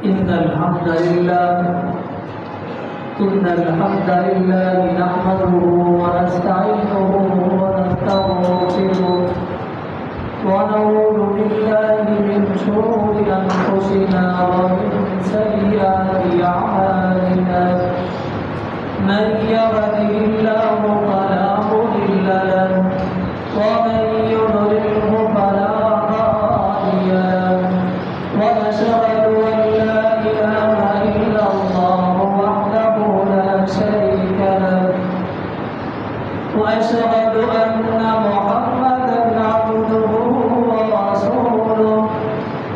إن الحمد لله نحمده ونستعينه ونستغفره ونعوذ بالله من شرور أنفسنا ومن سيئات أعمالنا من يهده الله فلا مضل له ومن يضلله فلا هادي له ونشهد أن لا إله إلا الله وحده لا شريك له وأشهد أن محمدا عبده ورسوله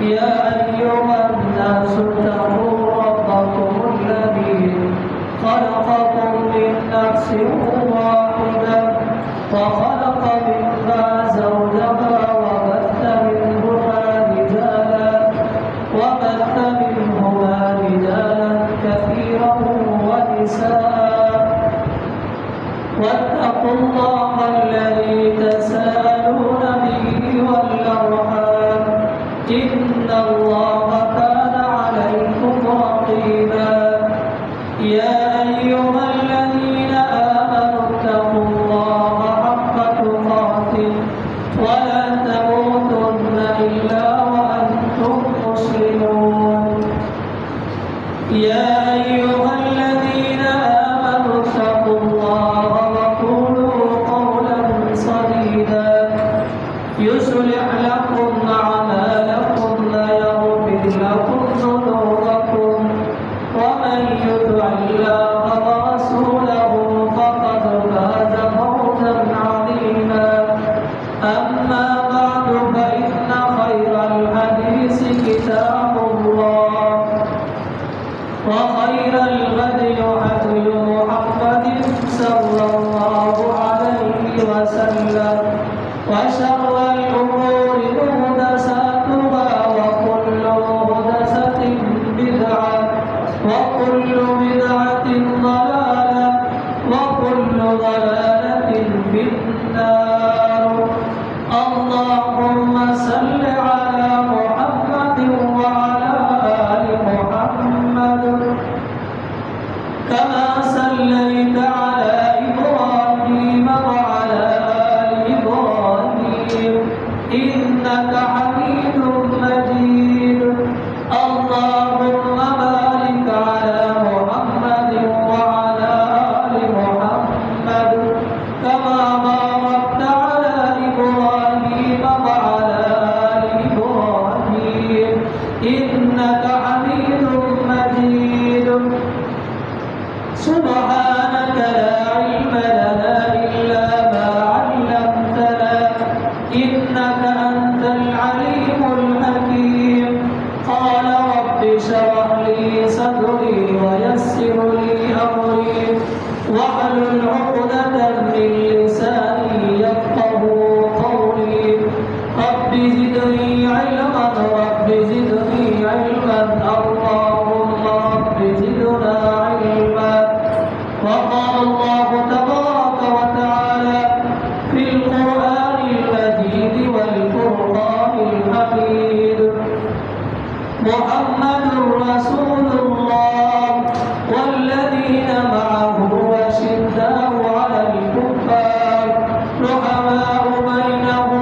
يا أيها الناس اتقوا ربكم الذي خلقكم من نفس واحدة وخلق منها زوجها وبث منهما رجالا كثيرا ونساء واتقوا الله الذي تساءلون به والأرحام إن الله كان عليكم رقيبا يا أيها الذين آمنوا اتقوا الله حق تقاته ولا تموتن إلا وأنتم مسلمون يا أيها الذين آمنوا اتقوا الله وقولوا قولا سديدا يصلح لكم أعمالكم ويغفر لكم ذنوبكم ومن يطع الله ورسوله فقد فاز فوزا عظيما أما بعد فإن خير الحديث كتاب الله وخير الهدي هدي محمد صلى الله عليه وسلم وشر الأمور محدثاتها وكل محدثة بدعة وكل بدعة ضلالة وكل ضلالة في النار اللهم صل على محمد وعلى آل محمد كما صليت على إبراهيم وعلى آل إبراهيم إنك حميد مجيد اللهم بارك على محمد وعلى آل محمد كما باركت على إبراهيم وعلى آل إبراهيم إنك حميد مجيد سبحانك لا علم لنا إلا ما علمتنا إنك أنت العليم الحكيم قال رب اشرح لي صدري ويسر لي أمري واحلل عقدة من لساني يفقه قولي رب زدني علما رب زدني علما اللهم رب زدنا علما وقال الله تبارك وتعالى في القرآن المجيد والفرقان الحميد محمد رسول الله والذين معه أشداء على الكفار رحماء بينهم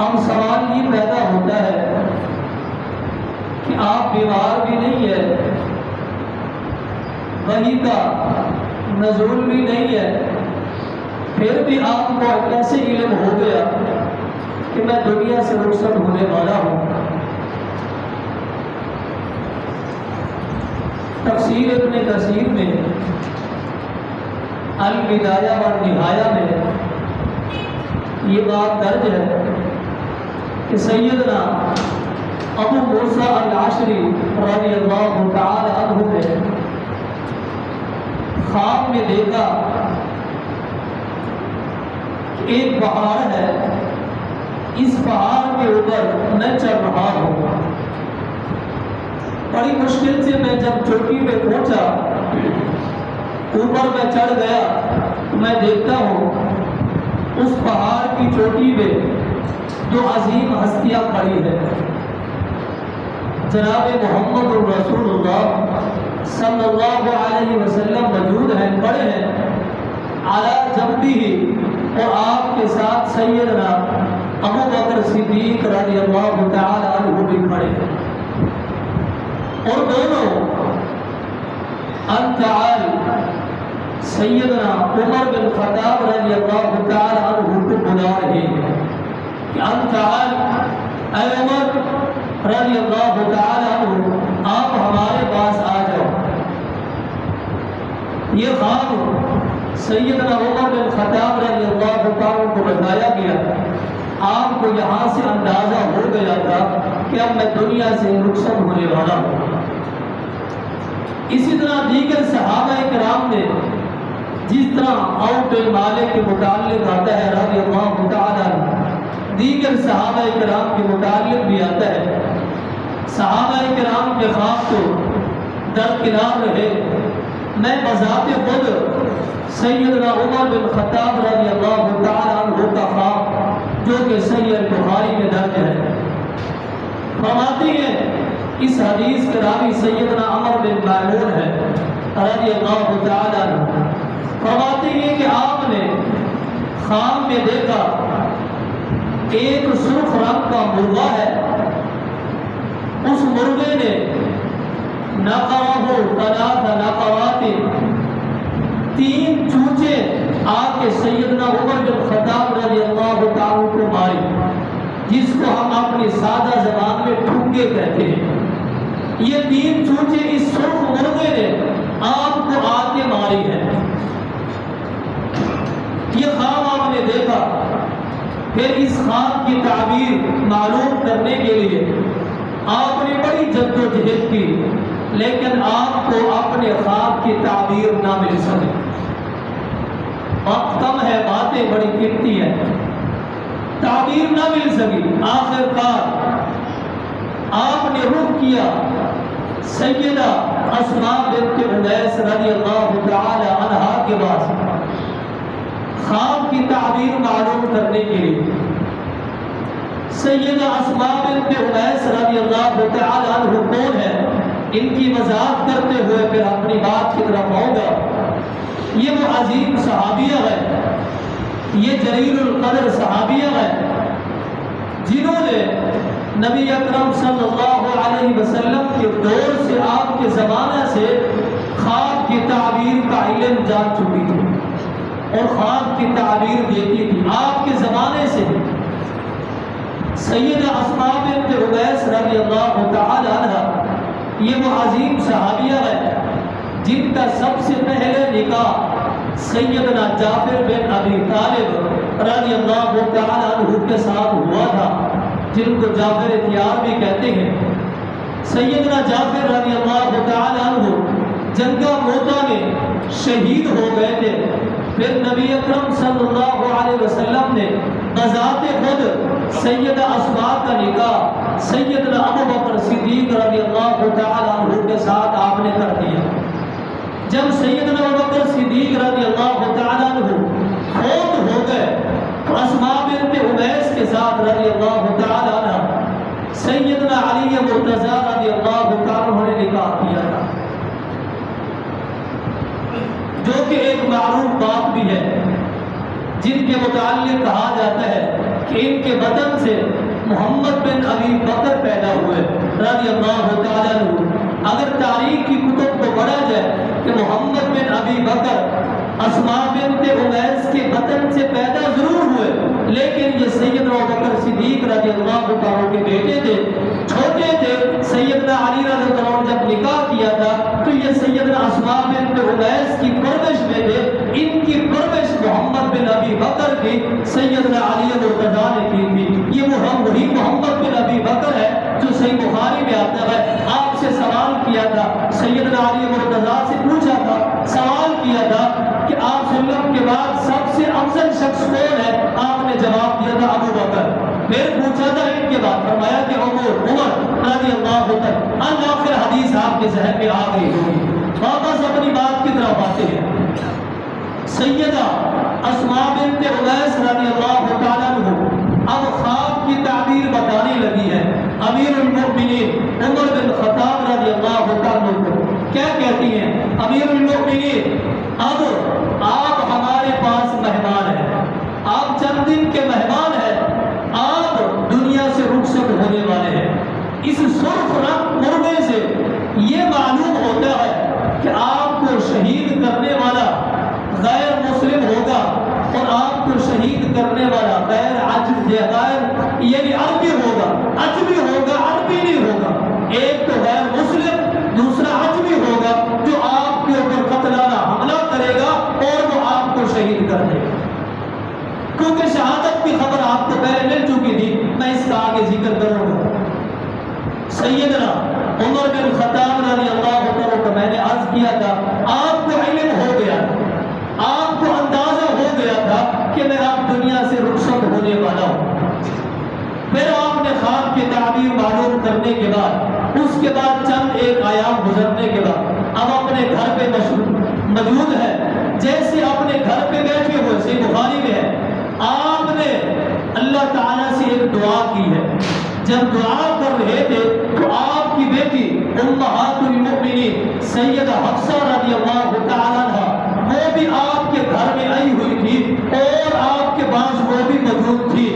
اب سوال یہ پیدا ہوتا ہے کہ آپ بیمار بھی نہیں ہے، وحی کا نزول بھی نہیں ہے، پھر بھی آپ کو کیسے علم ہو گیا کہ میں دنیا سے رخصت ہونے والا ہوں؟ تفسیر ابن کثیر میں البدایہ والنہایہ میں یہ بات درج ہے کہ سیدنا ابو موسیٰ الاشعری رضی اللہ تعالی عنہ نے خواب میں دیکھا کہ ایک پہاڑ ہے، اس پہاڑ کے اوپر میں چڑھ رہا ہوں۔ بڑی مشکل سے میں جب چوٹی پہ پہنچا، اوپر میں چڑھ گیا، میں دیکھتا ہوں اس پہاڑ کی چوٹی پہ دو عظیم ہستیاں کھڑی ہیں، جناب محمد رسول اللہ صلی اللہ علیہ وسلم موجود ہیں، کھڑے ہیں اعلیٰ جنبہ، اور آپ کے ساتھ سیدنا ابو بکر صدیق رضی اللہ تعالی عنہ بھی کھڑے ہیں، اور دونوں انتعال سیدنا عمر بن خطاب رضی اللہ تعالی عنہ کو بلا رہے ہیں کہ انتعال، اے عمر رضی اللہ تعالی عنہ، آپ ہمارے پاس آ جاؤ۔ یہ خواب سیدنا عمر بن خطاب رضی اللہ تعالی عنہ کو بتایا گیا، آپ کو یہاں سے اندازہ ہو گیا تھا کہ اب میں دنیا سے رخصت ہونے والا ہوں۔ اسی طرح دیگر صحابہ کرام نے، جس طرح عوف بن مالک کے متعلق آتا ہے رضی اللہ تعالی عنہ، دیگر صحابہ کرام کے متعلق بھی آتا ہے، صحابہ کرام کے خواب تو درکنار رہے، میں بذات خود سیدنا عمر بن خطاب رضی اللہ تعالی عنہ کا خواب جو کہ صحیح بخاری میں درج ہے، فرماتی ہیں اس حدیث کے راوی سیدنا عمر بن میمون ہے رضی اللہ تعالی عنہ، فرماتی ہیں کہ آپ نے خواب میں دیکھا ایک سرخ رنگ کا مرغا ہے، اس مرغے نے نقرہ ثلاث نقرات، تین چونچے آ کے سیدنا عمر بن خطاب رضی اللہ تعالی کو ماری، جس کو ہم اپنی سادہ زبان میں ٹھونگے کہتے ہیں۔ یہ تین چونچے اس سرخ مرغے نے آپ کو آ کے ماری ہے۔ یہ خواب آپ نے دیکھا، پھر اس خواب کی تعبیر معلوم کرنے کے لیے آپ نے بڑی جدوجہد کی، لیکن آپ کو اپنے خواب کی تعبیر نہ مل سکی۔ وقت کم ہے، باتیں بڑی قیمتی ہیں، تعبیر نہ مل سکی۔ آخر کار آپ نے رخ کیا سیدہ اسماء بنت امیس رضی اللہ تعالی عنہا کے پاس خواب کی تعبیر معلوم کرنے کے لیے۔ سیدہ اسماء بنت امیس رضی اللہ تعالی عنہ کون ہے؟ ان کی وضاحت کرتے ہوئے پھر اپنی بات کی طرف آؤں گا۔ یہ وہ عظیم صحابیہ ہے، یہ جلیل القدر صحابیہ ہے، جنہوں نے نبی اکرم صلی اللہ علیہ وسلم کے دور سے، آپ کے زمانہ سے خواب کی تعبیر کا علم جان چکی تھی اور خواب کی تعبیر دیتی تھی آپ کے زمانے سے۔ سیدہ اسماء بنت امیس رضی اللہ تعالی عنہ یہ وہ عظیم صحابیہ ہے جن کا سب سے پہلے نکاح سیدنا جعفر بن ابی طالب رضی اللہ تعالی عنہ کے ساتھ ہوا تھا، جن کو جعفر طیار بھی کہتے ہیں۔ سیدنا جعفر رضی اللہ تعالی عنہ جنگہ موتا میں شہید ہو گئے تھے، پھر نبی اکرم صلی اللہ علیہ وسلم نے بذات خود سیدہ اسماء کا نکاح سیدنا ابو بکر صدیق رضی اللہ تعالی عنہ کے ساتھ آپ نے کر دیا۔ جب سیدنا ابو بکر صدیق رضی اللہ تعالی عنہ فوت ہو گئے تو اسماء بنت امیس کے ساتھ رضی اللہ تعالی عنہ سیدنا علی مرتضی رضی اللہ تعالی عنہ نے نکاح کیا تھا، جو کہ ایک معروف بات بھی ہے، جن کے متعلق کہا جاتا ہے کہ ان کے بطن سے محمد بن ابی بکر پیدا ہوئے رضی اللہ تعالیٰ عنہ۔ اگر تاریخ کی کتب کو پڑھا جائے کہ محمد بن ابی بکر اسماء بنت عمیس کے بطن سے پیدا ضرور ہوئے، لیکن یہ سیدنا ابوبکر صدیق رضی اللہ تعالیٰ کے بیٹے تھے، چھوٹے تھے۔ سیدنا علی رضی اللہ عنہ جب نکاح کیا تھا تو یہ سیدنا اسماء بنت عمیس کی پرورش میں تھے۔ ان کی پرورش محمد بن ابی بکر کی سیدنا علی مرتضیٰ نے کی تھی۔ یہ وہی محمد بن ابی بکر ہے جو صحیح بخاری میں آتا ہے۔ آپ سے سوال کیا تھا، سیدنا علی مرتضیٰ سے پوچھا تھا، سوال کیا تھا کہ آپ صلی اللہ علیہ وسلم کے بعد سب سے افضل شخص کون ہے؟ آپ نے جواب دیا تھا ابو بکر۔ پھر پوچھا تھا ان کے بعد، فرمایا کہ عمر رضی اللہ عنہ۔ آخر حدیث آپ کے ذہن میں آ گئی ہوگی۔ واپس اپنی بات کی طرف آتے ہیں۔ سیدہ اسماء بنت عمیس رضی اللہ تعالیٰ عنہ اب خواب کی تعبیر بتانے لگی ہے۔ امیر المؤمنین عمر بن خطاب رضی اللہ تعالیٰ عنہ کیا کہتی ہیں؟ امیر المؤمنین، اب آپ ہمارے پاس مہمان ہیں، آپ چند دن کے مہمان ہیں، آپ دنیا سے رخصت ہونے والے ہیں۔ اس سرخ رنگ مرغے سے یہ معلوم ہوتا ہے کہ آپ کو شہید کرنے والا غیر مسلم ہوگا، اور آپ کو شہید کرنے والا غیر غیر یعنی عربی ہوگا، عجمی ہوگا، عربی نہیں ہوگا۔ ایک تو غیر مسلم، دوسرا عجمی ہوگا جو آپ کے اوپر قتلانہ حملہ کرے گا اور وہ آپ کو شہید کر دے گا۔ کیونکہ شہادت کی خبر آپ کو پہلے مل چکی تھی، میں اس کا آگے ذکر کروں گا۔ سیدنا عمر بن خطاب رضی اللہ عنہ کو میں نے عرض کیا تھا، آپ کو علم ہو گیا، آپ کو اندازہ ہو گیا تھا کہ میں اب دنیا سے رخصت ہونے والا ہوں۔ پھر آپ نے خواب کی تعبیر معلوم کرنے کے بعد، اس کے بعد چند ایک ایام گزرنے کے بعد اب اپنے گھر پہ موجود ہے، جیسے اپنے گھر پہ بیٹھے ہوئے، صحیح بخاری میں ہے، آپ نے اللہ تعالیٰ سے ایک دعا کی ہے۔ جب دعا کر رہے تھے تو آپ کی بیٹی امہات المؤمنین سیدہ حفصہ رضی اللہ تعالیٰ عنہ وہ بھی آپ کے گھر میں آئی ہوئی تھی اور آپ کے پاس وہ بھی موجود تھی۔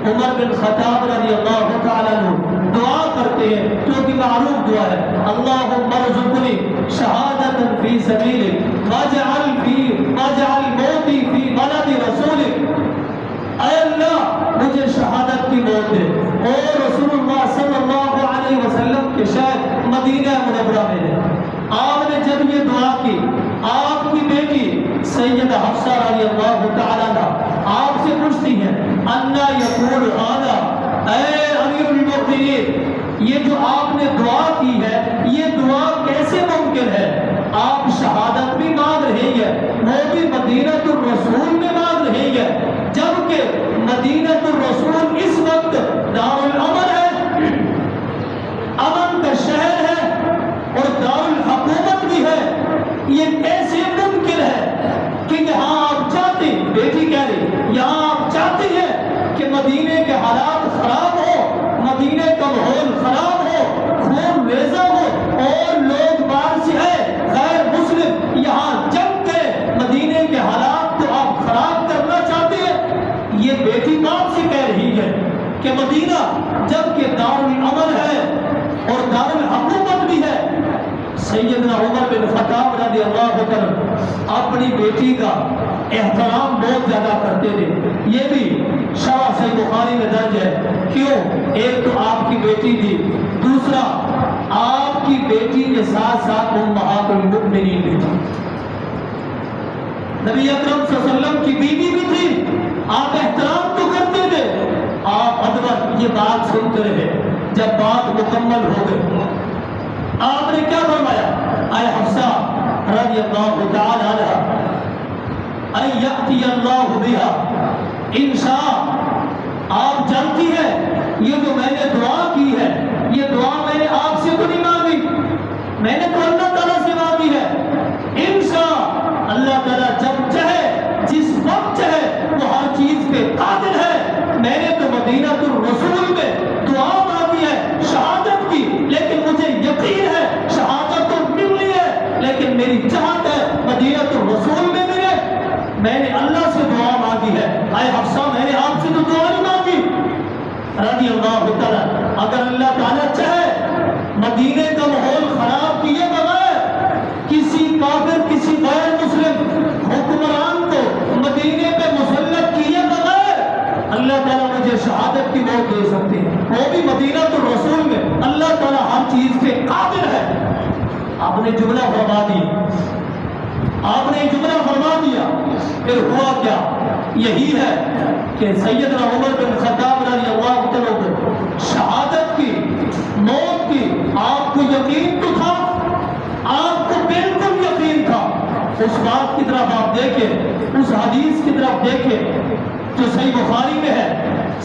عمر بن خطاب رضی اللہ تعالیٰ عنہ دعا کرتے ہیں، کیونکہ معروف دعا ہے، اللہم ارزقنی شہادۃ فی سبیلک واجعل موتی فی بلد رسولک۔ اے اللہ مجھے شہادت کی موت دے، اور رسول اللہ صلی اللہ علیہ وسلم کے شہر مدینہ منورہ میں ہے۔ آپ نے جب یہ دعا کی، آپ کی بیٹی سیدہ حفصہ رضی اللہ تعالیٰ عنہ آپ سے پوچھتی ہیں، انا یقول ھذا، اے امیر المؤمنین یہ جو آپ نے دعا کی ہے یہ دعا کیسے ممکن ہے؟ آپ شہادت بھی مانگ رہی ہے، وہ بھی مدینہ الرسول میں مانگ رہی ہے، جبکہ مدینہ الرسول اس وقت دار الامن ہے، امن کا شہر ہے اور دار الحکومت بھی ہے۔ یہ کیسے ممکن ہے کہ یہاں آپ چاہتے، بیٹی کہہ رہی، یہاں آپ چاہتی ہیں کہ مدینے کے حالات خراب ہو، مدینے کا ماحول خراب ہو، خون ریزہ ہو، اور لوگ باہر سے آئے غیر مسلم یہاں جنگ کرے، مدینے کے حالات کو آپ خراب کرنا چاہتے ہیں۔ یہ بیٹی باپ سے کہہ رہی ہے کہ مدینہ جبکہ دار الامن ہے اور دار الحکومت بھی ہے۔ سیدنا عمر بن خطاب رضی اللہ عنہ اپنی بیٹی کا احترام بہت زیادہ کرتے تھے، یہ بھی شرح صحیح بخاری میں درج ہے۔ کیوں؟ ایک تو آپ کی بیٹی تھی، دوسرا آپ کی بیٹی کے ساتھ ساتھ امہات المؤمنین بھی تھی، نبی اکرم صلی اللہ علیہ وسلم کی بیوی بھی تھی، آپ احترام تو کرتے تھے۔ آپ ادبر یہ بات سنتے رہے، جب بات مکمل ہو گئی آپ نے کیا فرمایا؟ اے حفصہ رضی اللہ تعالی عنہا، اے یأتی اللہ بہا انشاء، آپ جانتی ہیں یہ جو میں نے دعا کی ہے، یہ دعا میں نے آپ سے تو نہیں مانگی، میں نے تو اللہ تعالیٰ سے مانگی ہے۔ انشاء اللہ تعالیٰ جب چاہے، جس وقت چاہے، وہ ہر چیز پہ قادر ہے۔ میں نے تو مدینہ الرسول میں دعا مانگی ہے شہادت کی، لیکن مجھے یقین ہے شہادت تو ملنی ہے، لیکن میری چاہت ہے مدینہ الرسول میں ملے۔ میں نے اللہ سے دعا مانگی ہے۔ اے حفصہ میں نے آپ سے تو دعا نہیں مانگی رضی اللہ تعالیٰ. اگر اللہ تعالیٰ چاہے مدینے کا ماحول خراب کیے بغیر کسی کافر کسی غیر مسلم حکمران کو مدینے پہ مسلط کیے بغیر اللہ تعالیٰ مجھے شہادت کی موت دے سکتے ہیں. وہ بھی مدینہ تو رسول میں. اللہ تعالیٰ ہر چیز کے قادر ہے. آپ نے جملہ فرما دیا, آپ نے جملہ فرما دیا. پھر ہوا کیا؟ یہی ہے کہ سیدنا عمر بن خطاب رضی اللہ تعالیٰ کو شہادت کی موت کی آپ کو یقین تو تھا, آپ کو بالکل یقین تھا. اس بات کی طرف آپ دیکھیں, اس حدیث کی طرف دیکھیں جو صحیح بخاری میں ہے.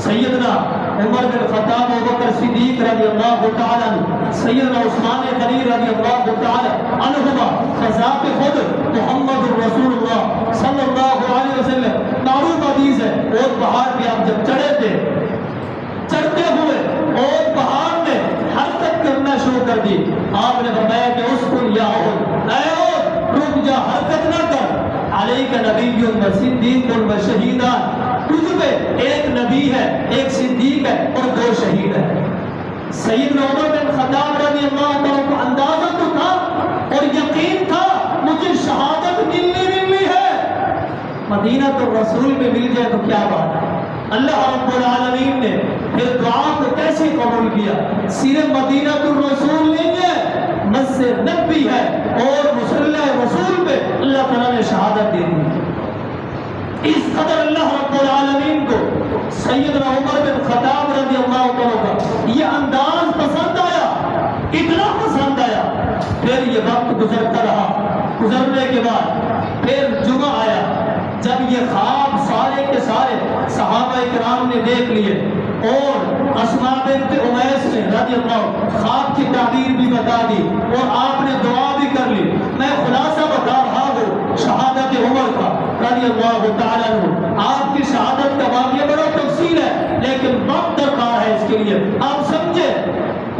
سیدنا عمر بن خطاب ابوبکر صدیق رضی اللہ تعالیٰ عنہ, سیدنا عثمان غنی رضی اللہ تعالیٰ عنہما بذات خود محمد رسول اللہ صلی اللہ علیہ وسلم. معروف حدیث ہے, اور پہاڑ پہ آپ جب چڑھے تھے, چڑھتے ہوئے اور پہاڑ میں حرکت کرنا شروع کر دی. آپ نے فرمایا کہ اس کو یا رک جا, حرکت نہ کر. علیک نبی و صدیق و شہیدان, تجھ پہ ایک نبی ہے, ایک صدیق ہے اور 2 شہید ہیں. سیدنا عمر بن خطاب رضی اللہ عنہ کو اندازہ تو تھا اور یقین تھا مجھے شہادت ملنی ہے. مدینہ تو رسول میں مل جائے تو کیا بات ہے. اللہ رب العالمین نے پھر دعا کو کیسے قبول کیا؟ صرف مدینہ تو رسول نہیں ہے, مسجد نبوی ہے اور مصلی رسول پہ اللہ تعالیٰ نے شہادت دے دی. اس قدر اللہ رب العالمین کو سیدنا عمر بن خطاب رضی اللہ عنہ کا یہ انداز پسند آیا, اتنا پسند آیا. پھر یہ وقت گزرتا رہا. گزرنے کے بعد پھر جمعہ آیا, جب یہ خواب سارے کے سارے صحابہ کرام نے دیکھ لیے اور اسماء بنت امیس نے رضی اللہ خواب کی تعبیر بھی بتا دی اور آپ نے دعا بھی کر لی. میں خلاصہ بتا رہا ہوں شہادت عمر کا رضی اللہ تعالیٰ عنہ. آپ کی شہادت کا واقعہ بڑا تفصیل ہے لیکن وقت درکار ہے اس کے لیے, آپ سمجھے.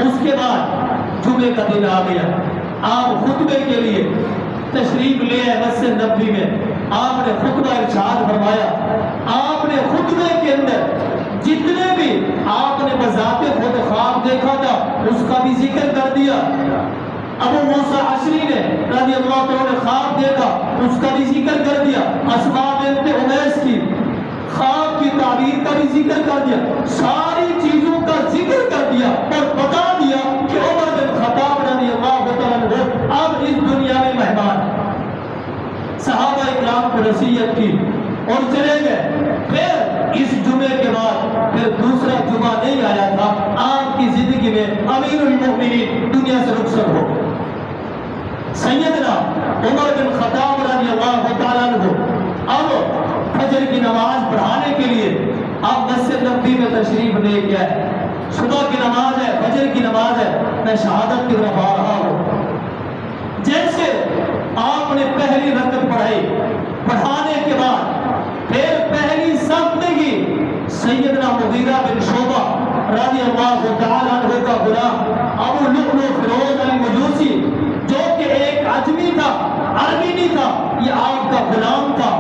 اس کے بعد جمعے کا دن آ گیا. آپ خطبے کے لیے تشریف لے آئے مسجد نبوی میں. آپ نے خطبہ ارشاد فرمایا. آپ نے خطبے کے اندر جتنے بھی آپ نے بذات خود خواب دیکھا تھا اس کا بھی ذکر کر دیا. ابو موسیٰ عشری نے رضی اللہ عنہ نے خواب دیکھا, اس کا بھی ذکر کر دیا. اسماء بنت امیس کی خواب کی تعبیر کا بھی ذکر کر دیا. ساری چیزوں کا ذکر کر دیا اور بتا دیا کہ عمر بن خطاب رضی اللہ عنہ اب اس دنیا میں مہمان ہے. صحابہ اکرام کو نصیحت کی اور چلے گئے. پھر اس جمعے کے بعد پھر دوسرا جمعہ نہیں آیا تھا. آپ کی زندگی میں امیر المؤمنین دنیا سے رخصت ہو گئے. سیدنا عمر بن خطاب رضی اللہ تعالیٰ عنہ اب فجر کی نماز پڑھانے کے لیے آپ مسجد نبوی میں تشریف لے کے آئے. صبح کی نماز ہے, فجر کی نماز ہے, میں شہادت کی طرف آ رہا ہوں. جیسے آپ نے پہلی رکعت پڑھائی, پڑھانے کے بعد پھر پہلی صف میں ہی سیدنا مغیرہ بن شعبہ رضی اللہ تعالیٰ عنہ کا غلام ابو لؤلؤ فیروز المجوسی جو کہ ایک عجمی تھا, عربی نہیں تھا, یہ آپ کا غلام تھا.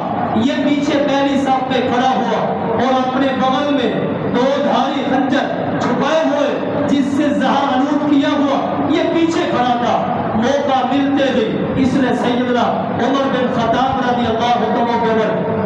یہ پیچھے پہلی صف پہ کھڑا ہوا اور اپنے بغل میں 2 دھاری خنجر چھپائے ہوئے جس سے زہر آلود کیا ہوا یہ پیچھے کھڑا تھا. موقع ملتے ہی اس نے سیدنا عمر بن خطاب رضی اللہ عنہ کو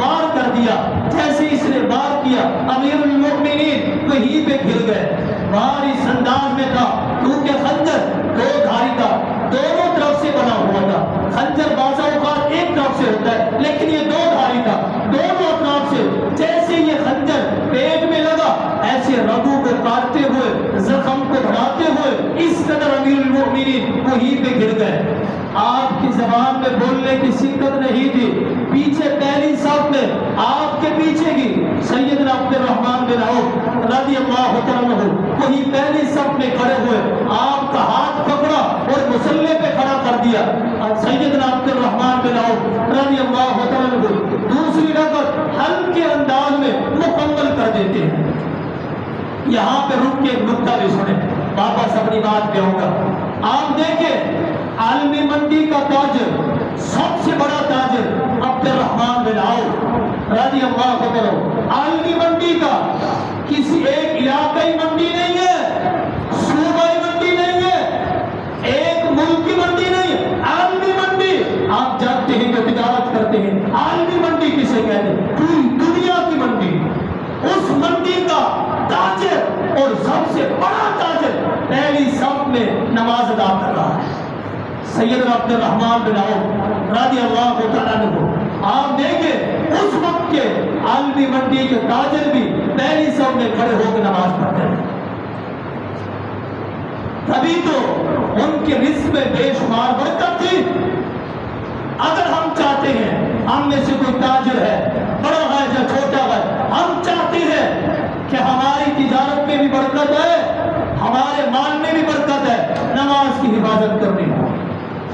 وار کر دیا. جیسے اس نے وار کیا امیر المؤمنین وہیں پہ گر گئے. وار اس انداز میں تھا کیونکہ خنجر 2 دھاری تھا, دونوں طرف سے بنا ہوا تھا. خنجر بعض اوقات ایک طرف سے ہوتا ہے لیکن یہ 2 دھاری تھا, دونوں اطراف سے. جیسے یہ خنجر پیٹ میں لگا ایسے رگوں کو کاٹتے ہوئے, زخم کو بڑھاتے ہوئے اس قدر امیر المؤمنین وہیں پہ گر گئے. آپ کی زبان میں بولنے کی شدت نہیں تھی. پیچھے پہلی صف میں آپ کے پیچھے کی سیدنا عبد الرحمن بن عوف رضی اللہ عنہ وہی پہلی صف میں کھڑے ہوئے آپ کا ہاتھ پکڑا اور مصلی پہ کھڑا کر دیا. سیدنا عبد الرحمن بن عوف رضی اللہ عنہ دوسری رکعت ہلکے انداز میں مکمل کر دیتے ہیں. یہاں پہ رک کے نکتہ بھی سنیں, واپس اپنی بات پہ ہوگا. آپ دیکھیں عالمی منڈی کا تاجر, سب سے بڑا تاجر عبد الرحمن بن عوف رضی اللہ عنہ عالمی منڈی کا کسی ایک علاقائی منڈی نہیں ہے، صوبائی منڈی نہیں ہے، ایک ملک کی منڈی نہیں ہے، عالمی منڈی۔ آپ جانتے ہیں جو تجارت کرتے ہیں عالمی منڈی کسے کہتے ہیں؟ پوری دنیا کی منڈی۔ اس منڈی کا تاجر اور سب سے بڑا تاجر پہلی صف میں نماز ادا کر رہا ہے، سیدنا عبد الرحمن بن عوف رضی اللہ تعالیٰ عنہ۔ آپ دیکھیں اس وقت کے عالمی منڈی کے تاجر بھی پہلی صف میں کھڑے ہو کے نماز پڑھتے ہیں۔ تبھی تو ان کے رزق میں بے شمار برکت تھی۔ اگر ہم چاہتے ہیں، ہم میں سے کوئی تاجر ہے، بڑا ہے یا چھوٹا ہے، ہم چاہتے ہیں کہ ہماری تجارت میں بھی برکت ہے، ہمارے مال میں بھی برکت ہے، نماز کی حفاظت کرنی ہو۔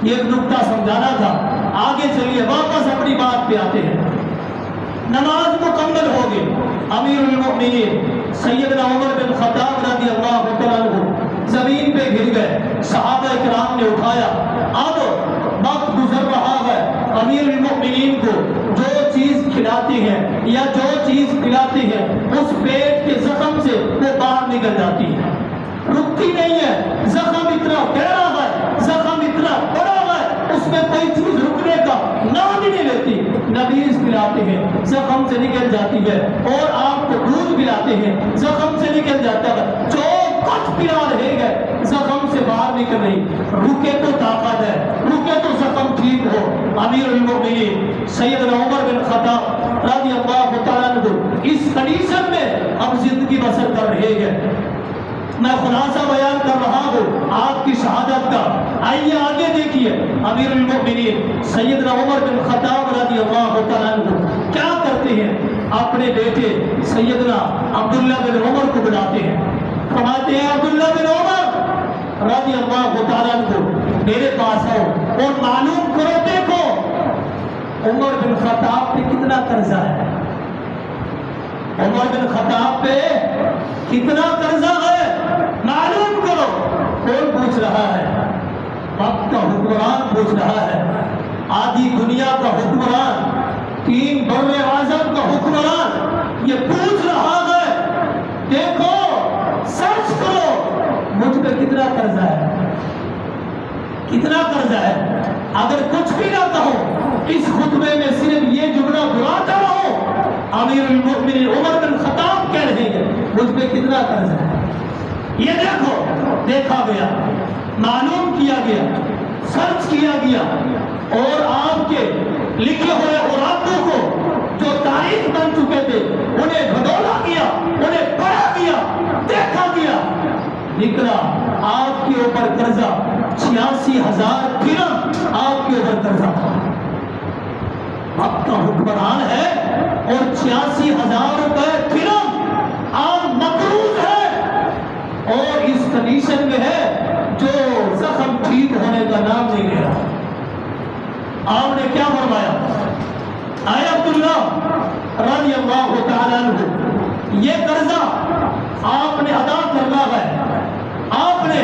یہ ایک نکتہ سمجھانا تھا۔ آگے چلیے واپس اپنی بات پہ آتے ہیں۔ نماز مکمل ہوگی، امیر المؤمنین سیدنا عمر بن خطاب رضی اللہ تعالیٰ عنہ زمین پہ گر گئے، صحابہ کرام نے اٹھایا۔ اب وقت گزر رہا ہے، امیر المؤمنین کو جو چیز کھلاتی ہے یا جو چیز پلاتی ہے اس پیٹ کے زخم سے وہ باہر نکل جاتی ہے، رکتی نہیں ہے۔ زخم اتنا گہرا ہے، زخم اتنا بڑا ہے، اس میں کوئی چیز رکنے کا نام ہی نہیں لیتی۔ نبیز پلاتے ہیں، زخم سے نکل جاتی ہے، اور آپ کو دودھ پلاتے ہیں، زخم سے نکل جاتا ہے۔ جو کچھ پلا رہے گئے زخم سے باہر نکل رہی، رکے تو طاقت ہے، رکے تو زخم ٹھیک ہو۔ امیر المؤمنین سیدنا عمر بن خطاب رضی اللہ تعالیٰ عنہ اس کنڈیشن میں اب زندگی بسر کر رہے ہیں۔ میں خلاصہ بیان کر رہا ہوں آپ کی شہادت کا۔ آئیے آگے دیکھیے، امیر المؤمنین سیدنا عمر بن خطاب رضی اللہ تعالیٰ عنہ کیا کرتے ہیں؟ اپنے بیٹے سیدنا عبداللہ بن عمر کو بلاتے ہیں، فرماتے ہیں عبداللہ بن عمر رضی اللہ تعالیٰ عنہ میرے پاس آؤ اور معلوم کرو، دیکھو عمر بن خطاب پہ کتنا قرضہ ہے، عمر بن خطاب پہ کتنا قرضہ ہے، معلوم کرو۔ کون پوچھ رہا ہے؟ وقت کا حکمران پوچھ رہا ہے، آدھی دنیا کا حکمران، 3 بر اعظم کا حکمران یہ پوچھ رہا ہے، دیکھو سرچ کرو مجھ پہ کتنا قرضہ ہے، کتنا قرضہ ہے۔ اگر کچھ بھی نہ کہو، اس خطبے میں صرف یہ جملہ دہراتا رہو، امیر المؤمنین عمر بن خطاب کہہ رہے ہیں مجھ پہ کتنا قرضہ ہے۔ یہ دیکھو، دیکھا گیا، معلوم کیا گیا، سرچ کیا گیا، اور آپ کے لکھے ہوئے اوراقوں کو جو تاریخ بن چکے تھے انہیں گھٹولا گیا، انہیں پڑھا گیا، دیکھا گیا، نکلا آپ کے اوپر قرضہ 86,000 درہم آپ کے اوپر قرضہ تھا۔ وقت کا حکمران ہے اور 86,000 روپے درہم آپ مقروض ہے، اور اس کنڈیشن میں ہے جو زخم ٹھیک ہونے کا نام نہیں لے رہا۔ آپ نے کیا فرمایا؟ اے عبداللہ رضی اللہ تعالیٰ عنہ، یہ قرضہ آپ نے ادا کرنا ہے، آپ نے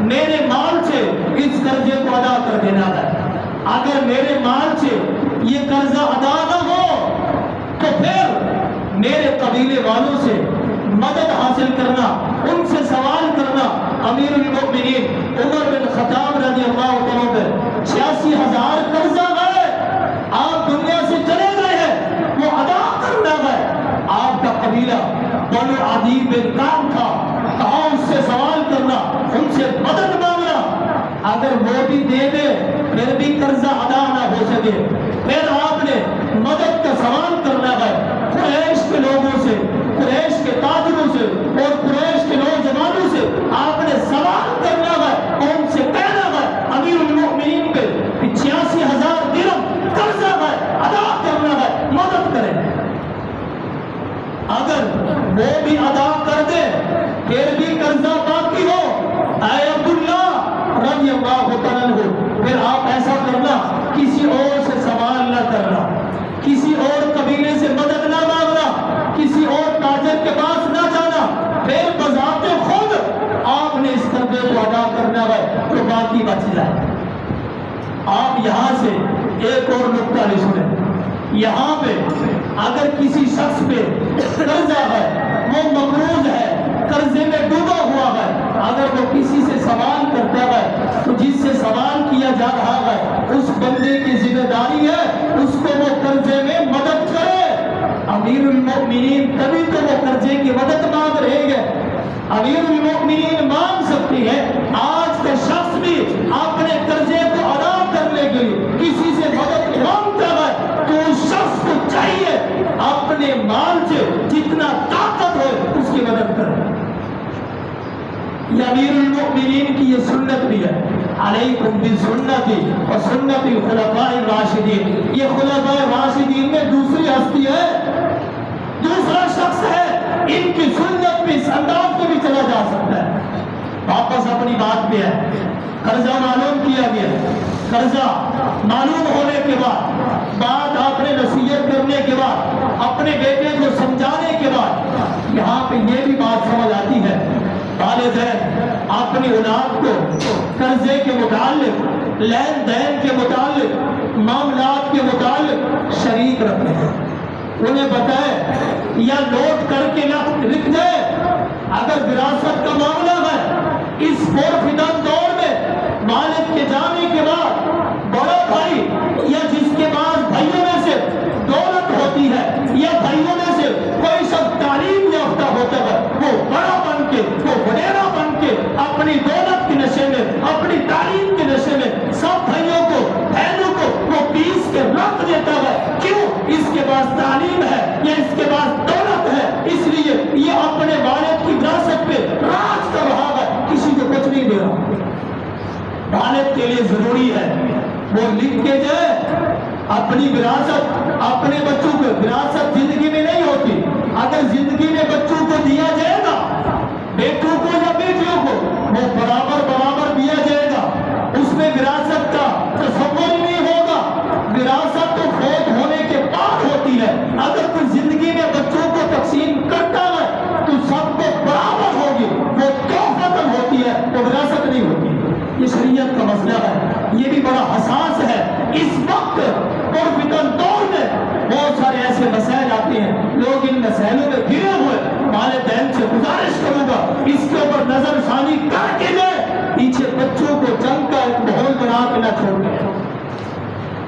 میرے مال سے اس قرضے کو ادا کر دینا ہے۔ اگر میرے مال سے یہ قرضہ ادا نہ ہو تو پھر میرے قبیلے والوں سے مدد حاصل کرنا، ان سے سوال کرنا۔ امیر المؤمنین عمر بن خطاب رضی اللہ عنہ پہ 86,000 قرضہ ہے، آپ دنیا سے چلے گئے ہیں، وہ ادا کرنا ہے۔ آپ کا قبیلہ بنو عدی بن کعب تھا، کہا اس سے سوال کرنا، ان سے مدد مانگنا، اگر وہ بھی دے دے پھر بھی قرضہ ادا نہ ہو سکے، پھر آپ نے مدد کا سوال کرنا ہے قریش کے لوگوں سے، قریش کے تاجروں سے اور قریش کے نوجوانوں سے آپ نے سوال کرنا ہے، اور ان سے کہنا ہے امیر المؤمنین پہ 86,000 درہم قرضہ ہے، ادا کرنا ہے، مدد کریں۔ اگر وہ بھی ادا کر دے پھر بھی قرضہ باقی ہو، اے عبداللہ رضی اللہ تعالیٰ عنہ، پھر آپ ایسا کرنا، کسی اور سے سوال نہ کرنا، کسی اور قبیلے سے مدد نہ مانگنا، کسی اور تاجر کے پاس نہ جانا، پھر بذات خود آپ نے اس قرضے کو ادا کرنا ہے تو باقی بچ جائے۔ آپ یہاں سے ایک اور نکتہ لے سنیں، یہاں پہ اگر کسی شخص پہ قرضہ ہے، وہ مقروض ہے، قرضے میں ڈوبا ہوا ہے، اگر وہ کسی سے سوال کرتا ہے تو جس سے سوال کیا جا رہا ہے اس بندے کی ذمہ داری ہے اس کو وہ قرضے میں مدد کرے۔ امیر المؤمنین تبھی تو وہ قرضے کی مدد مانگ رہے ہیں۔ امیر المؤمنین مانگ سکتی ہے، آج کا شخص بھی اپنے قرضے کو ادا کرنے کے لیے کسی سے مدد مانگتا ہے تو اس شخص کو چاہیے اپنے مال سے جتنا طاقت ہو اس کی مدد کرے۔ یہ امیر المؤمنین کی یہ سنت بھی ہے، علیکم بسنتی و سنت الخلفاء الراشدین۔ یہ خلفاء راشدین میں دوسری ہستی ہے، دوسرا شخص ہے، ان کی سنت بھی اس انداز میں بھی چلا جا سکتا ہے۔ واپس اپنی بات پہ ہے، قرضہ معلوم کیا گیا، قرضہ معلوم ہونے کے بعد آپ نے نصیحت کرنے کے بعد اپنے بیٹے کو سمجھانے کے بعد یہاں پہ یہ بھی بات سمجھ آتی ہے، والدین اپنی اولاد کو قرضے کے متعلق، لین دین کے متعلق، معاملات کے متعلق شریک رکھتے ہیں، انہیں بتائے یا نوٹ کر کے لکھ دے۔ اگر وراثت کا معاملہ ہے اس پرفتن دور میں والد کے جانے کے بعد بڑا بھائی یا جس کے پاس بھائیوں میں سے دولت ہوتی ہے یا بھائیوں میں سے کوئی شخص تعلیم یافتہ ہوتا ہے، وہ بڑا بن کے، وہ وڈیرا بن کے اپنی دولت کے نشے میں، اپنی تعلیم کے نشے میں سب بھائیوں کو، بہنوں کو وہ پیس کے رکھ دیتا ہے۔ کیوں؟ اس کے پاس تعلیم ہے یا اس کے پاس دولت ہے، اس لیے یہ اپنے والد کی وراثت پہ راج کر رہا ہے، کسی کو کچھ نہیں دے رہا۔ والد کے لیے ضروری ہے وہ لکھ کے جائے اپنی وراثت اپنے بچوں کو۔ وراثت زندگی میں نہیں ہوتی، اگر زندگی میں بچوں کو دیا جائے گا، بیٹوں کو یا بیٹیوں کو، وہ برابر برابر دیا جائے گا، اس میں وراثت کا تصور ہی نہیں ہوگا۔ وراثت تو فوت ہونے کے بعد ہوتی ہے، اگر کوئی زندگی میں بچوں کو تقسیم کرتا ہے تو سب کو برابر ہوگی، وہ توفتن ہوتی ہے، وہ وراثت نہیں ہوتی۔ یہ شریعت کا مسئلہ ہے، یہ بھی بڑا حساس ہے۔ اس وقت پرفتن دور میں بہت سارے ایسے مسائل آتے ہیں، لوگ ان مسائلوں میں گرے ہوئے۔ والدین سے گزارش کروں گا اس کے اوپر نظر ثانی کر کے جائے، پیچھے بچوں کو جنگ کا ایک ماحول بنا کے نہ چھوڑ دیں۔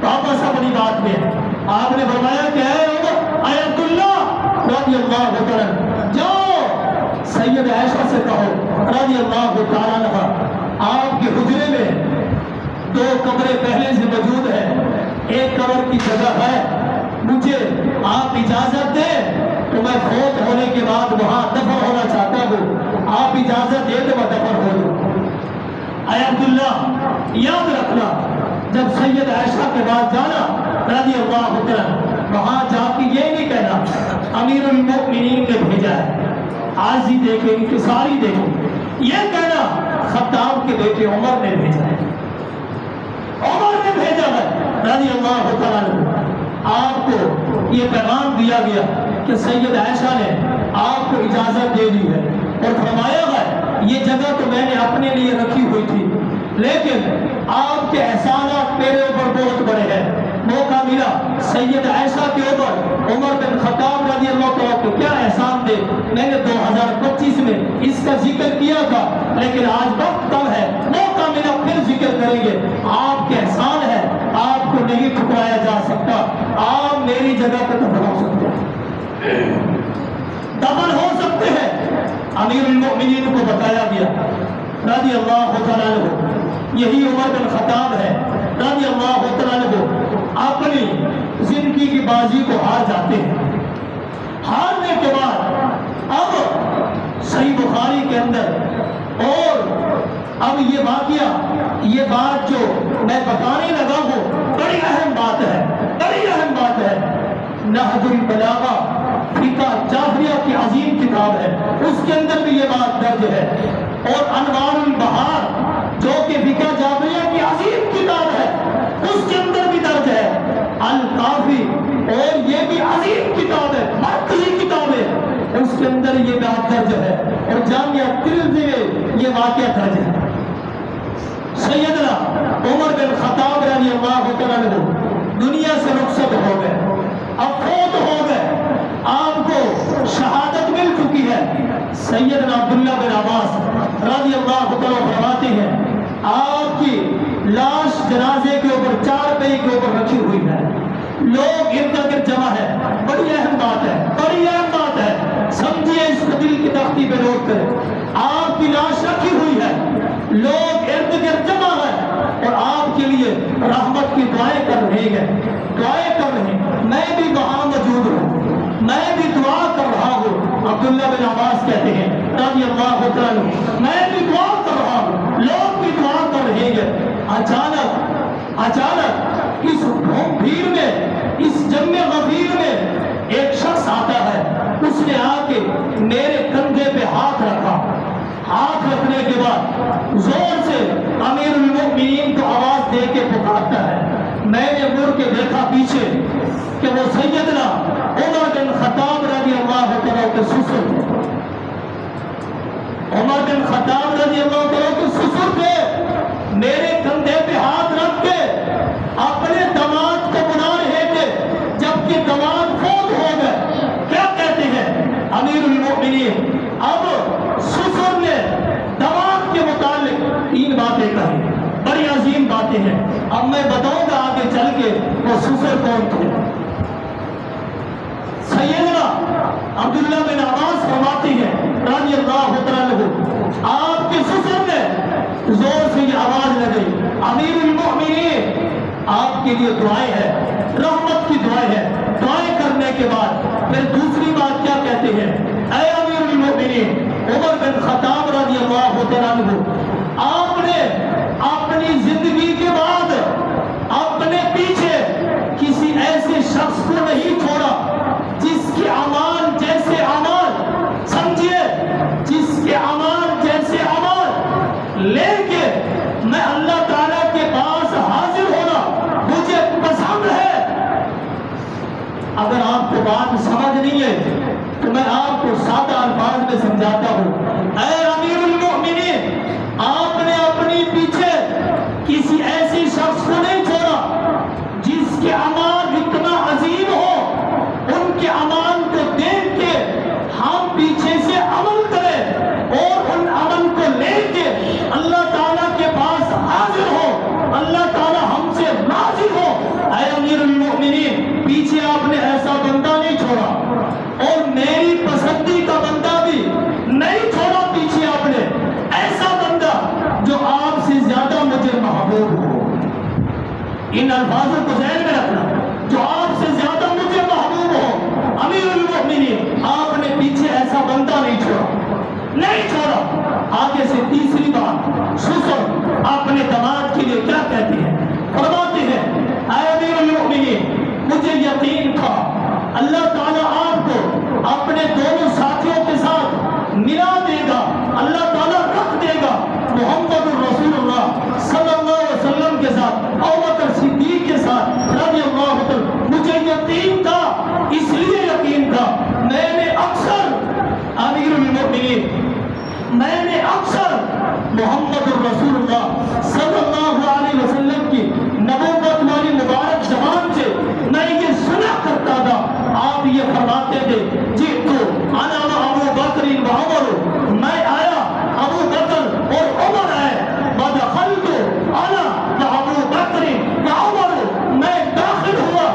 واپس اپنی بات میں آپ نے فرمایا کہ اے عبداللہ رضی اللہ تعالیٰ جاؤ سید عائشہ سے کہو رضی اللہ تعالیٰ عنہ، آپ کے حجرے میں 2 قبریں پہلے سے موجود ہیں، ایک قبر کی جگہ ہے، مجھے آپ اجازت دیں تو میں فوت ہونے کے بعد وہاں دفن ہونا چاہتا ہوں، آپ اجازت دے تو میں دفن ہو جاؤں۔ اے عبداللہ یاد رکھنا، جب سید عائشہ کے بعد جانا رضی اللہ عنہ، وہاں جا کے یہ نہیں کہنا امیر المؤمنین نے بھیجا ہے، عاجزی دیکھیں، انکساری دیکھیں، یہ کہنا خطاب کے بیٹے عمر نے بھیجا ہے، عمر نے بھیجا ہے رضی اللہ تعالیٰ عنہ۔ آپ کو یہ پیغام دیا گیا کہ سید عائشہ نے آپ کو اجازت دے دی ہے اور فرمایا ہے یہ جگہ تو میں نے اپنے لیے رکھی ہوئی تھی، لیکن آپ کے احسانات میرے اوپر بہت بڑے ہیں۔ موقع ملا سید عائشہ کے اوپر عمر بن خطاب رضی اللہ تعالیٰ کو کیا احسان دے، میں نے 2025 میں اس کا ذکر کیا تھا، لیکن آج وقت کم ہے، موقع ملا پھر ذکر کریں گے۔ آپ کے احسان ہے، آپ کو نہیں ٹھکرایا جا سکتا، آپ میری جگہ پہ دفن ہو سکتے ہیں، دفن ہو سکتے ہیں۔ امیر المؤمنین کو بتایا گیا رضی اللہ تعالیٰ عنہ، یہی عمر بن خطاب ہے رضی اللہ تعالیٰ عنہ، اپنی زندگی کی بازی کو ہار جاتے ہیں۔ ہارنے کے بعد اب صحیح بخاری کے اندر، اور اب یہ واقعہ، یہ بات جو میں بتانے لگا ہوں بڑی اہم بات ہے، بڑی اہم بات ہے۔ نہج البلاغہ فقہ جعفریہ کی عظیم کتاب ہے، اس کے اندر بھی یہ بات درج ہے، اور انوار البہار جو کہ فقہ جعفریہ کی عظیم کتاب ہے اس کے اندر بھی درج ہے، الکافی اور یہ بھی عظیم کتاب ہے، مرکزی کتاب ہے، اس کے اندر یہ بات درج ہے، اور جامعہ ترمذی میں یہ واقعہ درج ہے۔ سیدنا عمر بن خطاب رضی اللہ عنہ دنیا سے رخصت ہو گئے، اب فوت ہو گئے، آپ کو شہادت مل چکی ہے، سیدنا عبداللہ بن عباس رضی اللہ عنہ فرماتے ہیں آپ کی لاش جنازے کے اوپر چارپائی کے اوپر رکھی ہوئی ہے، لوگ ارد گرد جمع ہے، بڑی اہم بات ہے، بڑی اہم بات ہے، سمجھیے اس کو دل کی تختی پہ نوٹ کریں۔ آپ کی لاش رکھی ہوئی ہے، لوگ ارد گرد جمع ہے اور آپ کے لیے رحمت کی دعائیں کر رہے ہیں، دعائیں کر رہے ہیں۔ میں بھی وہاں موجود ہوں، میں بھی دعا کر رہا ہوں۔ عبداللہ بن عباس کہتے ہیں رضی اللہ عنہ، میں بھی دعا کر رہا ہوں، لوگ بھی دعا کر رہے ہیں۔ اچانک اس بھیڑ میں، اس جمع غفیر میں ایک شخص آتا ہے، اس نے آ کے میرے کندھے پہ ہاتھ رکھا، ہاتھ رکھنے کے بعد زور سے امیر المؤمنین کو آواز دے کے پکارتا ہے۔ میں نے مڑ کے دیکھا پیچھے کہ وہ سیدنا عمر بن خطاب رضی اللہ عنہ کے سسر تھے، عمر بن خطاب رضی اللہ عنہ کے سسر تھے۔ میرے کندھے پہ ہاتھ رکھ کے اپنے داماد کو بلا رہے تھے، جبکہ داماد فوت ہو گئے۔ کیا کہتے ہیں امیر المؤمنین؟ اب سسر نے داماد کے متعلق 3 باتیں کہی، بڑی عظیم باتیں ہیں۔ اب میں بتاؤں گا آگے چل کے وہ سسر کون تھے۔ سیدنا عبداللہ بن عباس فرماتے ہیں رضی اللہ عنہ، آپ کے سسر نے زور سے یہ آواز لگائی، امیر المؤمنین آپ کے لیے دعائیں ہیں، رحمت کی دعائیں ہیں۔ دعائیں کرنے کے بعد پھر دوسری بات کیا کہتے ہیں؟ اے امیر المؤمنین عمر بن خطاب رضی اللہ عنہ، آپ نے اپنی زندگی کے بعد اپنے پیچھے کسی ایسے شخص کو نہیں چھوڑا جس کے اعمال جیسے اعمال، سمجھیے، جس کے اعمال جیسے اعمال لے کے میں اللہ تعالیٰ کے پاس حاضر ہونا مجھے پسند ہے۔ اگر آپ کو بات سمجھ نہیں ہے تو میں آپ کو سادہ الفاظ میں سمجھاتا ہوں۔ اے امیر المؤمنین، آپ نے اپنی پیچھے کسی ایسی شخص کو نہیں چھوڑا جس کے اعمال اتنا عظیم ہو، ان کے اعمال کو دیکھ کے ہم پیچھے سے عمل کریں اور ان عمل کو لے کے اللہ تعالیٰ کے پاس حاضر ہو، اللہ تعالیٰ ہم سے راضی ہو۔ اے امیر المؤمنین، پیچھے آپ نے ایسا بندہ نہیں چھوڑا اور میری پسندی کا بندہ بھی نہیں چھوڑا پیچھے آپ نے، ایسا بندہ جو آپ سے زیادہ مجھے محبوب ہو۔ ان الفاظوں کو ذہن میں رکھنا، جو آپ سے زیادہ مجھے محبوب ہو۔ امیر المؤمنین، آپ نے پیچھے ایسا بندہ نہیں چھوڑا۔ آگے سے تیسری بات، سسر اپنے داماد کے لیے کیا کہتے ہیں؟ فرماتے ہیں اے امیر المؤمنین، مجھے یقین تھا اللہ تعالیٰ آپ کو اپنے دونوں ساتھیوں کے ساتھ ملا دے گا، اللہ تعالیٰ رکھ دے گا محمد الرسول اللہ صلی اللہ علیہ وسلم کے ساتھ، ابوبکر صدیق کے ساتھ رضی اللہ عنہ۔ مجھے یقین تھا، اس لیے یقین تھا، میں نے اکثر امیر المؤمنین، میں نے اکثر محمد الرسول اللہ صلی اللہ علیہ وسلم کی نبوت والی مبارک زبان سے میں یہ سنا کرتا تھا، آپ یہ فرماتے تھے جئت انا ابو بکر و عمر، میں آیا، ابو بکر اور عمر آئے، ودخلت انا ابو بکر و عمر، میں داخل ہوا،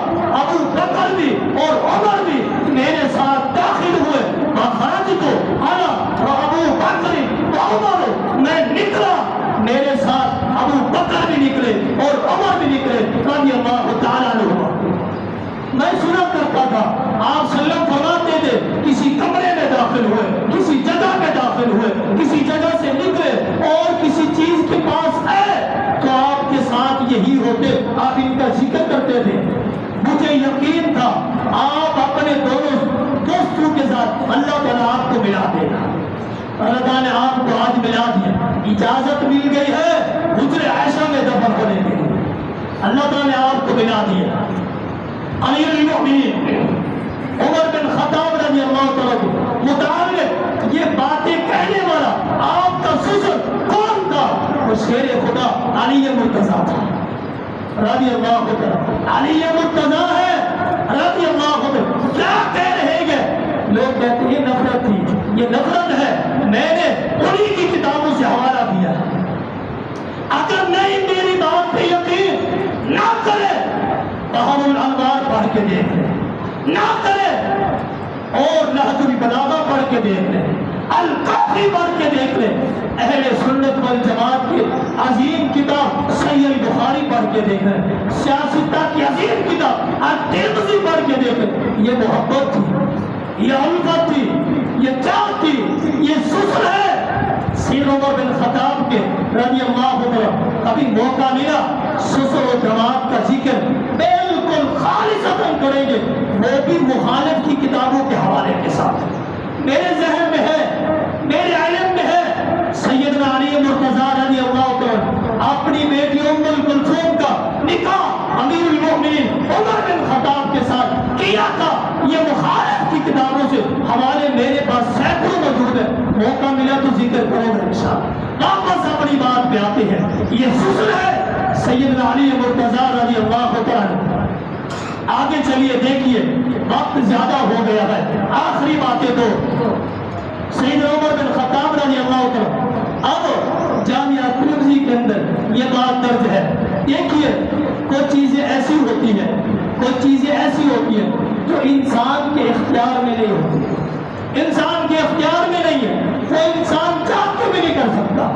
ابو بکر بھی اور عمر بھی میرے ساتھ داخل ہوئے، وخرجت انا ابو بکر و عمر، میں نکلا، میرے ساتھ ابو بکر بھی نکلے اور عمر بھی نکلے رضی اللہ تعالیٰ عنہ۔ میں سنا کرتا تھا آپ صلی اللہ علیہ وسلم فرماتے تھے کسی کمرے میں داخل ہوئے، کسی جگہ میں داخل ہوئے، کسی جگہ سے نکلے اور کسی چیز کے پاس آئے تو آپ کے ساتھ یہی ہوتے، آپ ان کا ذکر کرتے تھے۔ مجھے یقین تھا آپ اپنے دونوں دوستوں کے ساتھ اللہ تعالیٰ آپ کو ملا دے گا۔ اللہ تعالیٰ نے آپ کو آج ملا دیا، اجازت مل گئی ہے حجر عائشہ میں دفن ہونے کے لیے، اللہ تعالیٰ نے آپ کو ملا دیا۔ امیر المؤمنین عمر بن خطاب رضی اللہ عنہ متعلق یہ باتیں کہنے والا آپ کا سسر کون تھا؟ وہ شیر خدا علی مرتضیٰ تھا رضی اللہ عنہ۔ علی مرتضیٰ ہے رضی اللہ عنہ۔ کیا کہہ رہے ہیں؟ لوگ کہتے ہیں نفرت تھی، یہ نفرت ہے، میں نے انہی کی کتابوں سے حوالہ دیا ہے۔ اگر نہیں میری بات پہ یقین نہ کرے بحر الانوار پڑھ کے دیکھ لیں، نہ کرے اور نہج البلاغہ پڑھ کے دیکھ لیں، الکافی پڑھ کے دیکھ لیں، اہل سنت والجماعت کی عظیم کتاب صحیح البخاری پڑھ کے دیکھ لیں، سیاستہ کی عظیم کتاب الترمذی پڑھ کے دیکھ لیں۔ یہ محبت تھی، یہ الفت تھی، یہ چاہت تھی، یہ سسر ہے۔ سید عمر بن خطاب کے رضی اللہ عنہ کبھی موقع ملا سسر و جماعت کا ذکر بالکل خالصتاً کریں گے، وہ بھی مخالف کی کتابوں کے حوالے کے ساتھ۔ میرے ذہن میں ہے، میرے علم میں ہے، سیدنا علی مرتضیٰ رضی اللہ عنہ اپنی بیٹی ام کلثوم کا نکاح امیر المؤمنین عمر بن خطاب کے ساتھ کیا تھا۔ یہ مخالف کی کتابوں سے حوالے میرے پاس سینکڑوں موجود ہے، موقع ملا تو ذکر کروں گا انشاءاللہ۔ واپس اپنی بات پہ آتے ہیں، یہ سسر ہے سیدنا علی مرتضیٰ رضی اللہ عنہ۔ آگے چلیے، دیکھیے وقت زیادہ ہو گیا ہے، آخری باتیں تو سیدنا عمر بن خطاب رضی اللہ عنہ۔ اب جامعہ ترمذی کے اندر یہ بات درج ہے، دیکھیے کوئی چیزیں ایسی ہوتی ہیں، کوئی چیزیں ایسی ہوتی ہیں جو انسان کے اختیار میں نہیں ہوتی، انسان کے اختیار میں نہیں ہے، کوئی انسان چاہ کے بھی نہیں کر سکتا۔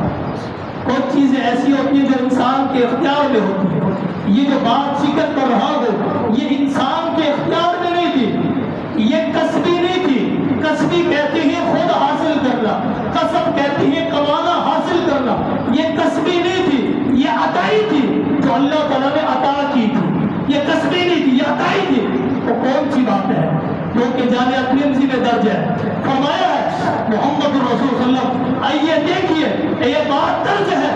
کوئی چیزیں ایسی ہوتی ہیں جو انسان کے اختیار میں ہوتی ہیں۔ یہ جو بات ذکر کر رہا ہوں یہ انسان کے اختیار میں نہیں تھی، یہ کسبی نہیں تھی۔ کسبی کہتے ہیں خود حاصل کرنا، کسب کہتے ہیں کمانا حاصل کرنا، یہ کسبی نہیں تھی، یہ عطائی تھی جو اللہ تعالیٰ نے عطا کی تھی۔ یہ کسبی نہیں تھی، یہ عطائی تھی۔ وہ کون سی بات ہے جو کہ جامعہ ترمذی میں درج ہے؟ فرمایا ہے محمد الرسول صلی اللہ علیہ وسلم، آئیے دیکھیے یہ بات درج ہے۔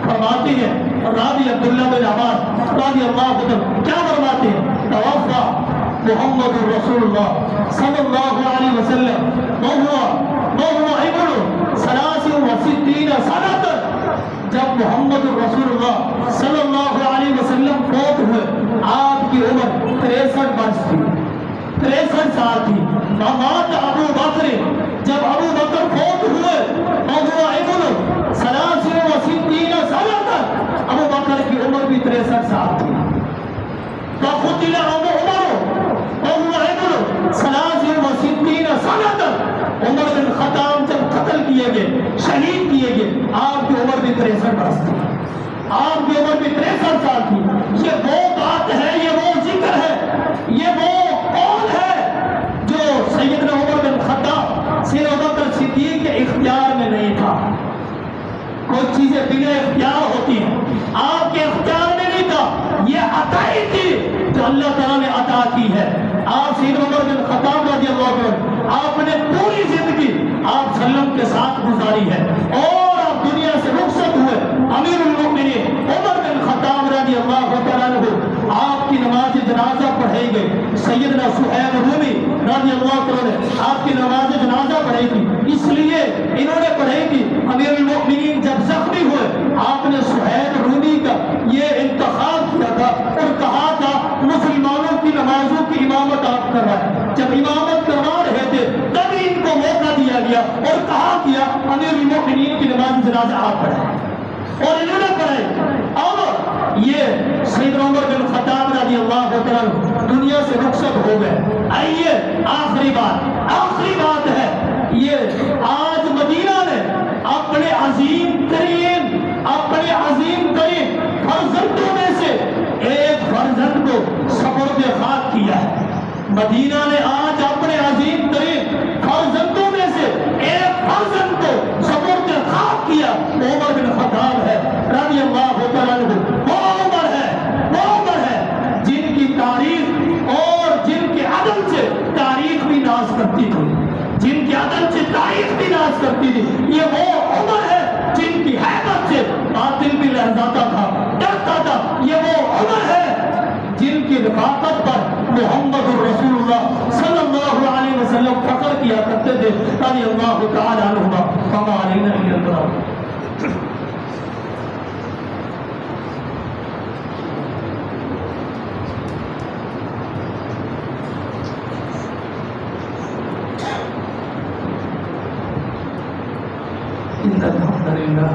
فرماتے ہیں راوی عبداللہ بن عباس رضی اللہ عنہ کیا فرماتے ہیں؟ توفا محمد الرسول اللہ صلی اللہ علیہ وسلم وهو ابن 63 سنة۔ جب محمد الرسول اللہ صلی اللہ علیہ وسلم فوت ہوئے آپ کی عمر 63 برس تھی، 63 سال تھی۔ مات ابو بکر، جب ابو بکر فوت ہوئے وهو ابن 63 سنة، ابو بکر کی عمر بھی 63 سال تھی۔ فقتل عمر وهو ابن 63 سنة، عمر بن خطاب جب قتل کیے گئے، شہید کیے گئے، آپ کی عمر بھی 63 برس تھی، آپ کی عمر بھی 63 سال تھی۔ یہ وہ بات ہے، یہ وہ ذکر ہے، یہ وہ قول ہے جو سیدنا عمر بن خطاب سید ابوبکر صدیق کے اختیار میں نہیں تھا۔ کوئی چیزیں بنا اختیار ہوتی ہیں، آپ کے اختیار میں نہیں تھا، یہ عطائی تھی جو اللہ تعالیٰ نے عطا کی ہے۔ آپ سید عمر بن خطاب رضی اللہ عنہ آپ نے پوری زندگی آپ صلی اللہ علیہ وسلم کے ساتھ گزاری ہے اور آپ دنیا سے رخصت ہوئے۔ امیر المؤمنین عمر بن خطاب رضی اللہ عنہ آپ کی نماز جنازہ پڑھائی گئی۔ سیدنا صہیب رومی رضی اللہ عنہ آپ کی نماز جنازہ پڑھائی تھی، اس لیے انہوں نے پڑھائی تھی۔ امیر المؤمنین جب زخمی ہوئے آپ نے صہیب رومی کا یہ انتخاب کیا تھا اور کہا تھا مسلمانوں کی نمازوں کی امامت آپ کر رہے ہیں۔ جب امامت کروا رہے تھے تب ان کو موقع دیا گیا اور کہا گیا امیر المؤمنین کی نماز جنازہ آپ پڑھیں، اور انہوں نے پڑھائی۔ اب یہ سیدنا عمر بن خطاب رضی اللہ عنہ دنیا سے رخصت ہو گئے۔ آئیے آخری بات ہے، یہ آج مدینہ نے اپنے عظیم ترین فرزندوں میں سے ایک فرزند کو سپرد خاک کیا ہے۔ مدینہ نے آج اپنے عظیم ترین فرزندوں میں سے ایک فرزند کو سپرد خاک کیا، عمر بن خطاب ہے رضی اللہ عنہ۔ وہ عمر ہے جن کی تاریخ اور جن کے عدل سے تاریخ بھی ناز کرتی تھی، جن کے عدل سے تاریخ بھی ناز کرتی تھی۔ یہ وہ عمر ہے جن کی حیبت سے باطل بھی لرزاتا تھا، ڈرتا تھا۔ یہ وہ عمر ہے جن کی رفاقت پر محمد الرسول اللہ صلی اللہ علیہ وسلم فخر کیا کرتے تھے۔ رضی اللہ تعالی عنہما وما علینا الا البلاغ۔ لله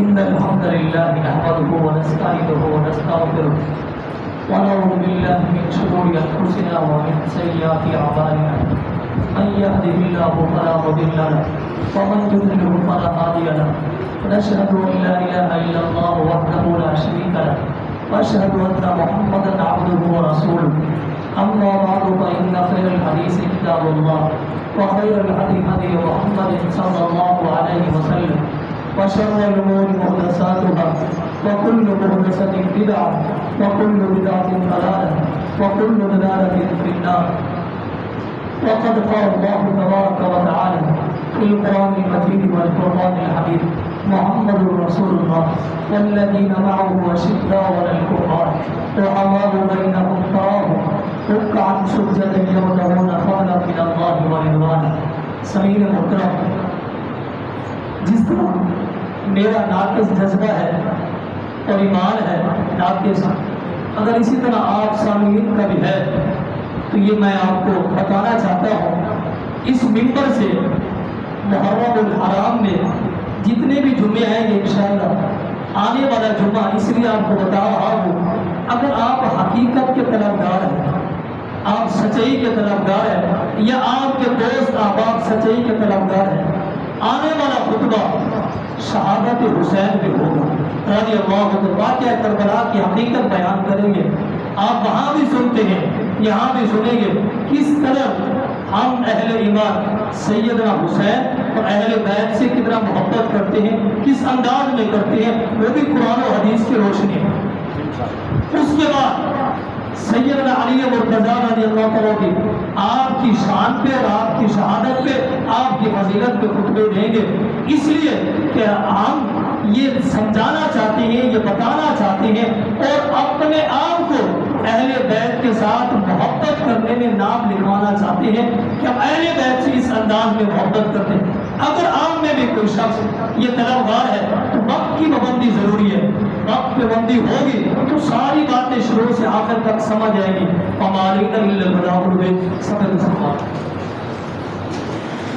إن الحمد لله نحمده ونستعينه ونستغفره ونعوذ بالله من شرور أنفسنا ومن سيئات أعمالنا من يهده الله فلا مضل له ومن يضلل فلا هادي له ونشهد أن لا إله إلا الله وحده لا شريك له وأشهد أن محمدا عبده ورسوله أما بعد فإن خير الحديث كتاب الله وخير الهدي هدي محمد صلى الله عليه وسلم وشر الأمور محدثاتها وكل محدثة بدعة وكل بدعة ضلالة وكل ضلالة في النار. وقد قال الله تبارك وتعالى في القرآن المجيد والفرقان الحميد محمد رسول الله والذين معه أشداء على الكفار رحماء بينهم تراهم ركعا سجدا يبتغون فضلا من الله ورضوانه. سمعین محترم، جس طرح میرا ناقص جذبہ ہے اور ایمان ہے ناقص، اگر اسی طرح آپ سامعین کا بھی ہے تو یہ میں آپ کو بتانا چاہتا ہوں. اس منبر سے محرم الحرام میں جتنے بھی جمعے آئیں گے انشاءاللہ، آنے والا جمعہ اس لیے آپ کو بتا رہا ہوں، اگر آپ حقیقت کے طلبگار ہیں، آپ سچائی کے طلبگار ہیں، یا آپ کے دوست احباب سچائی کے طلبگار ہیں، آنے والا خطبہ شہادت حسین میں ہوگا رضی اللہ عنہ. واقعہ کربلا کی حقیقت بیان کریں گے. آپ وہاں بھی سنتے ہیں، یہاں بھی سنیں گے کس طرح ہم اہل ایمان سیدنا حسین اور اہل بیت سے کتنا محبت کرتے ہیں، کس انداز میں کرتے ہیں، وہ بھی قرآن و حدیث کی روشنی ہے. اس کے بعد سیدنا علی مرتضیٰ رضی اللہ تعالیٰ کی آپ کی شان پہ اور آپ کی شہادت پہ، آپ کی فضیلت پہ خطبے دیں گے، اس لیے کہ ہم یہ سمجھانا چاہتے ہیں، یہ بتانا چاہتے ہیں اور اپنے آپ کو اہل بیت کے ساتھ محبت کرنے میں نام لکھوانا چاہتے ہیں کہ ہم اہل بیت سے اس انداز میں محبت کرتے ہیں. اگر آپ میں بھی کوئی شخص یہ طلبگار ہے تو وقت کی پابندی ضروری ہے. وقت پابندی ہوگی تو ساری باتیں شروع سے آخر تک سمجھ آئیں گی. ہماری